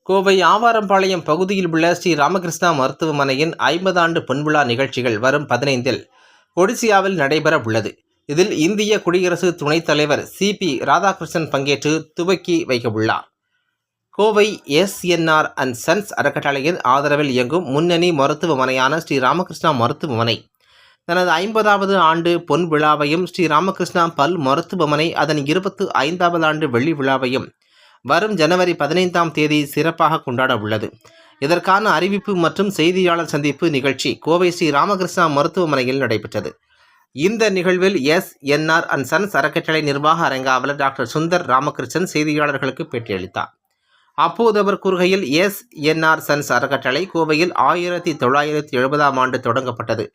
கோவை ஆவாரம்பாளையம் பகுதியில் உள்ள ஸ்ரீ ராமகிருஷ்ணா மருத்துவமனையின் 50 ஆண்டு பொன்விழா நிகழ்ச்சிகள் வரும் 15இல் கொடிசியாவில் நடைபெற உள்ளது. இதில் இந்திய குடியரசு துணைத் தலைவர் சி.பி. ராதாகிருஷ்ணன் பங்கேற்று துவக்கி வைக்க உள்ளார். கோவை எஸ்.என்.ஆர். அண்ட் சன்ஸ் அறக்கட்டளையின் ஆதரவில் இயங்கும் முன்னணி மருத்துவமனையான ஸ்ரீ ராமகிருஷ்ணா மருத்துவமனை தனது 50வது ஆண்டு பொன் விழாவையும், ஸ்ரீ ராமகிருஷ்ணா பல் மருத்துவமனை அதன் 25வது ஆண்டு வெள்ளி விழாவையும் வரும் ஜனவரி 15ஆம் தேதி சிறப்பாக கொண்டாட உள்ளது. இதற்கான அறிவிப்பு மற்றும் செய்தியாளர் சந்திப்பு நிகழ்ச்சி கோவை ஸ்ரீ ராமகிருஷ்ணா மருத்துவமனையில் நடைபெற்றது. இந்த நிகழ்வில் எஸ்.என்.ஆர். அண்ட் சன்ஸ் அறக்கட்டளை நிர்வாக அரங்காவலர் டாக்டர் சுந்தர் ராமகிருஷ்ணன் செய்தியாளர்களுக்கு பேட்டியளித்தார். அப்போது அவர் கூறுகையில், எஸ்.என்.ஆர். சன்ஸ் அறக்கட்டளை கோவையில் 1970ஆம் ஆண்டு தொடங்கப்பட்டது.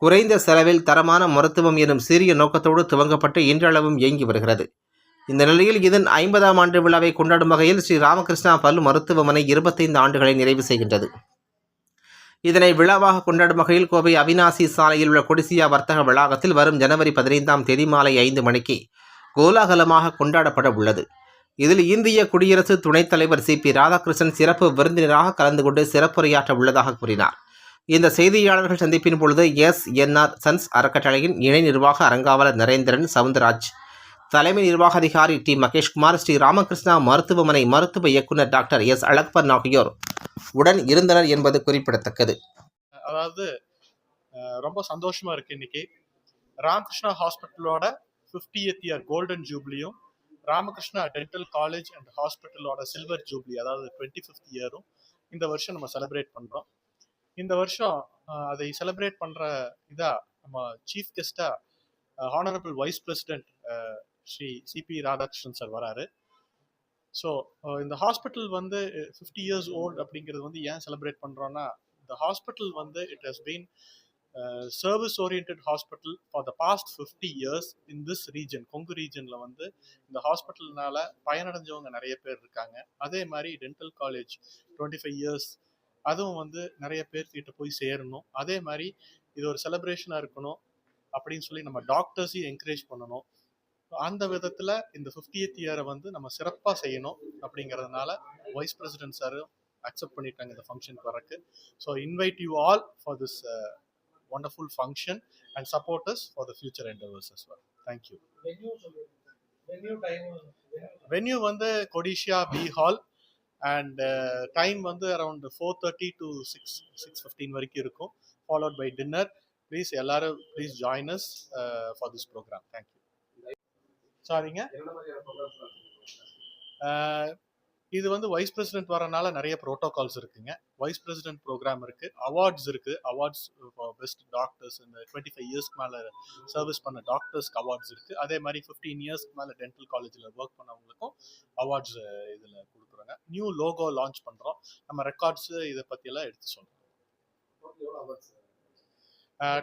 குறைந்த செலவில் தரமான மருத்துவம் எனும் சிறிய நோக்கத்தோடு துவங்கப்பட்டு இன்றளவும் இயங்கி வருகிறது. இந்த நிலையில் இதன் 50ஆம் ஆண்டு விழாவை கொண்டாடும் வகையில் ஸ்ரீ ராமகிருஷ்ணா பல் மருத்துவமனை 25 ஆண்டுகளை நிறைவு செய்கின்றது. இதனை விழாவாக கொண்டாடும் வகையில் கோவை அவினாசி சாலையில் உள்ள கொடிசியா வர்த்தக வளாகத்தில் வரும் ஜனவரி 15ஆம் தேதி மாலை 5 மணிக்கு கோலாகலமாக கொண்டாடப்பட உள்ளது. இதில் இந்திய குடியரசு துணைத் தலைவர் சி.பி. ராதாகிருஷ்ணன் சிறப்பு விருந்தினராக கலந்து கொண்டு சிறப்புரையாற்ற உள்ளதாக கூறினார். இந்த செய்தியாளர்கள் சந்திப்பின் பொழுது எஸ்.என்.ஆர். சன்ஸ் அறக்கட்டளையின் இணை நிர்வாக அரங்காவலர் நரேந்திரன் சவுந்தரராஜ், தலைமை நிர்வாக அதிகாரி டி. மகேஷ்குமார், ஸ்ரீ ராமகிருஷ்ணா மருத்துவமனை மருத்துவ இயக்குநர் டாக்டர் எஸ். அழகப்பன் ஆகியோர் உடன் இருந்தனர் என்பது குறிப்பிடத்தக்கது. அதாவது ரொம்ப சந்தோஷமா இருக்கு. இன்னைக்கு ராமகிருஷ்ணா ஹாஸ்பிட்டலோட 50th இயர் கோல்டன் ஜூப்ளியும், ராமகிருஷ்ணா டென்டல் காலேஜ் அண்ட் ஹாஸ்பிட்டலோட சில்வர் ஜூப்ளி, அதாவது 25th இயரும் இந்த வருஷம் நம்ம செலிப்ரேட் பண்றோம். இந்த வருஷம் அதை செலிப்ரேட் பண்ற இதா நம்ம சீஃப் கெஸ்டா honourable vice president Shri C P. Radhakrishnan sir வராரு. ஸோ இந்த ஹாஸ்பிட்டல் வந்து 50 years ஓல்டு அப்படிங்கிறது ஏன் செலிப்ரேட் பண்றோம்னா, இந்த hospital it has been service oriented hospital for the past 50 years in this region. Kongu ரீஜன்ல இந்த ஹாஸ்பிட்டல்னால பயனடைஞ்சவங்க நிறைய பேர் இருக்காங்க. அதே மாதிரி டென்டல் காலேஜ் 25 years அதுவும் நிறைய பேர்கிட்ட போய் சேரணும். அதே மாதிரி இது ஒரு செலிப்ரேஷனா இருக்கணும் அப்படின்னு சொல்லி நம்ம டாக்டர்ஸையும் என்கரேஜ் பண்ணணும். அந்த விதத்துல இந்த 50th இயரை நம்ம சிறப்பா செய்யணும் அப்படிங்கறதுனால வைஸ் பிரசிடென்ட் சாரும் அக்செப்ட் பண்ணிட்டாங்க இந்த ஃபங்க்ஷனுக்கு வரக்கு. So invite you all for this wonderful function and support us for the future endeavors as well. Thank you. Venue Kodishia B Hall and time around 4:30 to 6:15 வரைக்கும் இருக்கும், followed by dinner. Please எல்லாரும் please join us for this program. Thank you. சாரிங்க, இது vice president வரனால நிறைய protocols இருக்குங்க. Vice president program இருக்கு, awards இருக்கு. அவார்ட்ஸ் ஃபார் பெஸ்ட் டாக்டர்ஸ், இந்த 25 இயர்ஸ்க்கு மேல சர்வீஸ் பண்ண டாக்டர்ஸ்க்கு அவார்ட்ஸ் இருக்கு. அதே மாதிரி 15 இயர்ஸ்க்கு மேல டென்டல் காலேஜ்ல ஒர்க் பண்ணவங்களுக்கும் அவார்ட்ஸ் இதுல கொடுக்குறாங்க. நியூ லோகோ லான்ச் பண்றோம். நம்ம ரெக்கார்ட்ஸ் இதை பத்தி எல்லாம் எடுத்து சொல்றோம்.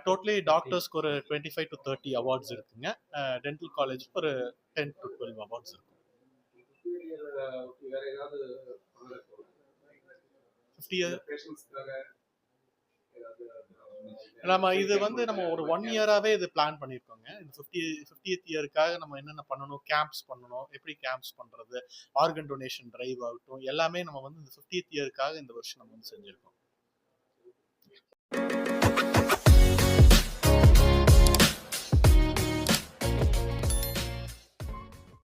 டோட்டலி டாக்டர்ஸ்க்கு ஒரு 25 to 30 அவார்ட்ஸ் இருக்குங்க. டென்டல் காலேஜ் ஒரு 10 to 12 அவார்ட்ஸ் இருக்கும். 50 years நம்ம இது நம்ம ஒரு 1 இயராவே இது பிளான் பண்ணிருக்கோங்க. இந்த 50th இயருக்காக நம்ம என்னென்ன பண்ணணும், கேம்ப்ஸ் பண்ணணும், எப்படி கேம்ப்ஸ் பண்றது, ஆர்கன் டொனேஷன் டிரைவ் ஆகட்டும், எல்லாமே நம்ம இந்த 50th இயருக்காக இந்த வருஷம் நம்ம செஞ்சிருக்கோம்.